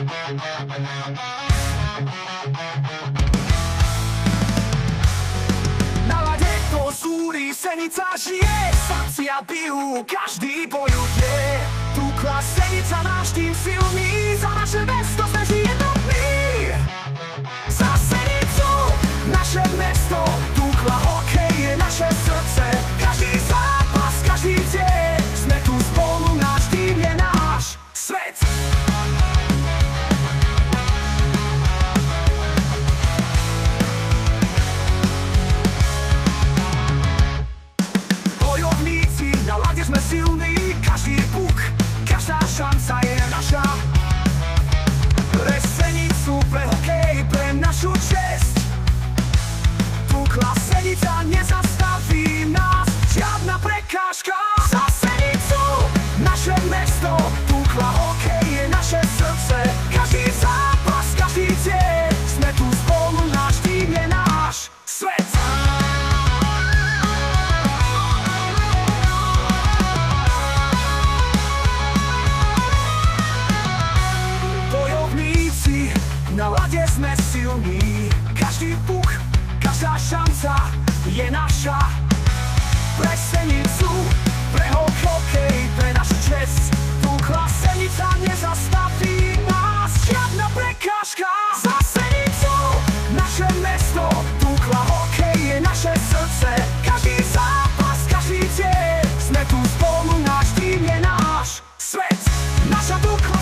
Na lade to zúri, Senica žije, srdcia bijú, každý bojuje. Tukla Senica, náš tým silný, za naše mesto sme jednotní. Za Senicu, naše mesto, Tukla hokej je naše srdce. Každý zápas, každý deň, sme tu spolu, náš tým je náš svet. Bojovníci, na lade sme silní, každý puk, každá šanca je naša. Pre Senicu, pre hokej, pre našu česť, Tukla Senica nezastaví nás, žiadna prekážka. Za Senicu, naše mesto, Tukla hokej je naše srdce. Každý zápas, každý deň, sme tu spolu, náš tým je náš svet. Bojovníci, na lade sme silní, každý puk, každá šanca je naša. Pre Senicu, pre hokej, pre našu česť, Tukla Senica nezastaví nás, žiadna prekážka. Za Senicu, naše mesto, Tukla hokej je naše srdce. Každý zápas, každý deň, sme tu spolu, náš tým je náš svet. Naša Tukla